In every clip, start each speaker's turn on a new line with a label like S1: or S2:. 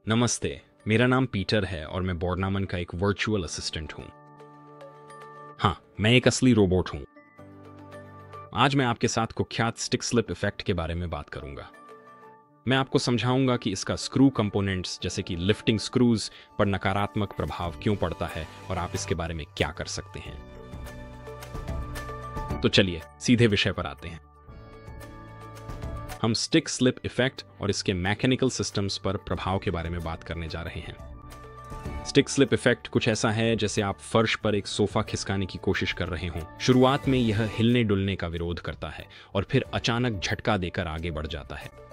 S1: नमस्ते। मेरा नाम पीटर है और मैं बोर्डनामन का एक वर्चुअल असिस्टेंट हूं। हाँ, मैं एक असली रोबोट हूं। आज मैं आपके साथ कुख्यात स्टिक स्लिप इफेक्ट के बारे में बात करूंगा। मैं आपको समझाऊंगा कि इसका स्क्रू कंपोनेंट्स जैसे कि लिफ्टिंग स्क्रूज पर नकारात्मक प्रभाव क्यों पड़ता है और आप इसके बारे में क्या कर सकते हैं। तो चलिए सीधे विषय पर आते हैं। हम स्टिक स्लिप इफेक्ट और इसके मैकेनिकल सिस्टम्स पर प्रभाव के बारे में बात करने जा रहे हैं। स्टिक स्लिप इफेक्ट कुछ ऐसा है जैसे आप फर्श पर एक सोफा खिसकाने की कोशिश कर रहे हों। शुरुआत में यह हिलने डुलने का विरोध करता है और फिर अचानक झटका देकर आगे बढ़ जाता है।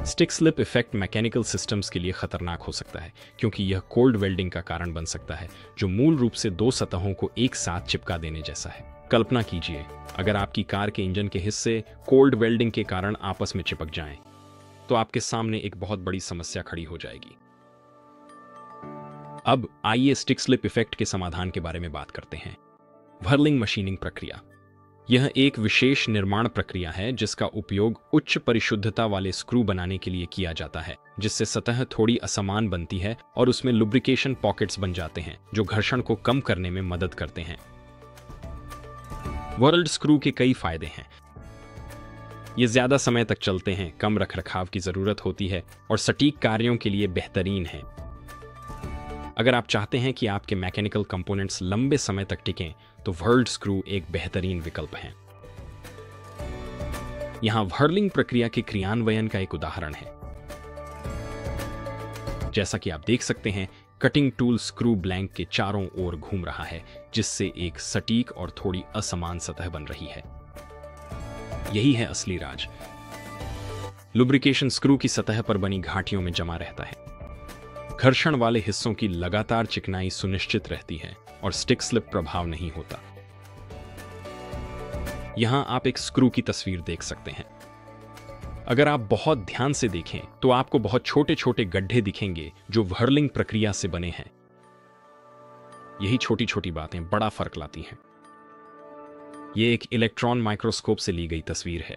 S1: Stick slip effect mechanical systems के लिए खतरनाक हो सकता है क्योंकि यह कोल्ड वेल्डिंग का कारण बन सकता है, जो मूल रूप से दो सतहों को एक साथ चिपका देने जैसा है। कल्पना कीजिए, अगर आपकी कार के इंजन के हिस्से कोल्ड वेल्डिंग के कारण आपस में चिपक जाएं, तो आपके सामने एक बहुत बड़ी समस्या खड़ी हो जाएगी। अब आइए स्टिक स्लिप इफेक्ट के समाधान के बारे में बात करते हैं। व्हर्लिंग मशीनिंग प्रक्रिया। यह एक विशेष निर्माण प्रक्रिया है जिसका उपयोग उच्च परिशुद्धता वाले स्क्रू बनाने के लिए किया जाता है, जिससे सतह थोड़ी असमान बनती है और उसमें लुब्रिकेशन पॉकेट्स बन जाते हैं जो घर्षण को कम करने में मदद करते हैं। वर्ल्ड स्क्रू के कई फायदे हैं। ये ज्यादा समय तक चलते हैं, कम रखरखाव की जरूरत होती है और सटीक कार्यों के लिए बेहतरीन है। अगर आप चाहते हैं कि आपके मैकेनिकल कंपोनेंट्स लंबे समय तक टिकें, तो वर्ल्ड स्क्रू एक बेहतरीन विकल्प है। यहां व्हर्लिंग प्रक्रिया के क्रियान्वयन का एक उदाहरण है। जैसा कि आप देख सकते हैं, कटिंग टूल स्क्रू ब्लैंक के चारों ओर घूम रहा है, जिससे एक सटीक और थोड़ी असमान सतह बन रही है। यही है असली राज। लुब्रिकेशन स्क्रू की सतह पर बनी घाटियों में जमा रहता है। घर्षण वाले हिस्सों की लगातार चिकनाई सुनिश्चित रहती है और स्टिक स्लिप प्रभाव नहीं होता। यहां आप एक स्क्रू की तस्वीर देख सकते हैं। अगर आप बहुत ध्यान से देखें तो आपको बहुत छोटे छोटे गड्ढे दिखेंगे जो व्हर्लिंग प्रक्रिया से बने हैं। यही छोटी छोटी बातें बड़ा फर्क लाती हैं। यह एक इलेक्ट्रॉन माइक्रोस्कोप से ली गई तस्वीर है।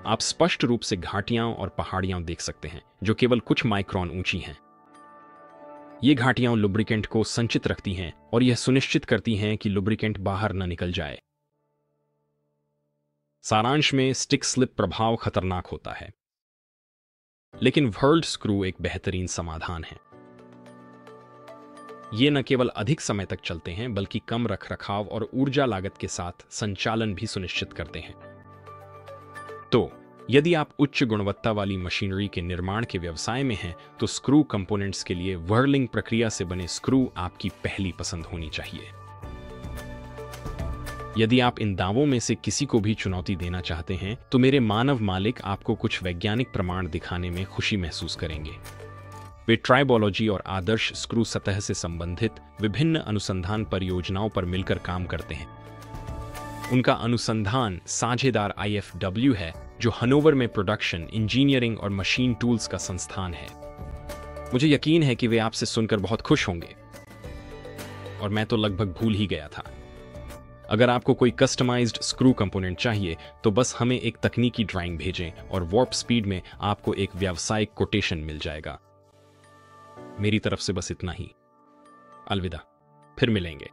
S1: आप स्पष्ट रूप से घाटियां और पहाड़ियां देख सकते हैं जो केवल कुछ माइक्रोन ऊंची हैं। ये घाटियां लुब्रिकेंट को संचित रखती हैं और यह सुनिश्चित करती हैं कि लुब्रिकेंट बाहर न निकल जाए। सारांश में स्टिक स्लिप प्रभाव खतरनाक होता है, लेकिन वर्ल्ड स्क्रू एक बेहतरीन समाधान है। ये न केवल अधिक समय तक चलते हैं, बल्कि कम रखरखाव और ऊर्जा लागत के साथ संचालन भी सुनिश्चित करते हैं। तो यदि आप उच्च गुणवत्ता वाली मशीनरी के निर्माण के व्यवसाय में हैं, तो स्क्रू कंपोनेंट्स के लिए व्हर्लिंग प्रक्रिया से बने स्क्रू आपकी पहली पसंद होनी चाहिए। यदि आप इन दावों में से किसी को भी चुनौती देना चाहते हैं, तो मेरे मानव मालिक आपको कुछ वैज्ञानिक प्रमाण दिखाने में खुशी महसूस करेंगे। वे ट्राइबोलॉजी और आदर्श स्क्रू सतह से संबंधित विभिन्न अनुसंधान परियोजनाओं पर मिलकर काम करते हैं। उनका अनुसंधान साझेदार IFW है, जो हनोवर में प्रोडक्शन, इंजीनियरिंग और मशीन टूल्स का संस्थान है। मुझे यकीन है कि वे आपसे सुनकर बहुत खुश होंगे, और मैं तो लगभग भूल ही गया था। अगर आपको कोई कस्टमाइज्ड स्क्रू कंपोनेंट चाहिए, तो बस हमें एक तकनीकी ड्राइंग भेजें और वार्प स्पीड में आपको एक व्यावसायिक कोटेशन मिल जाएगा। मेरी तरफ से बस इतना ही। अलविदा, फिर मिलेंगे।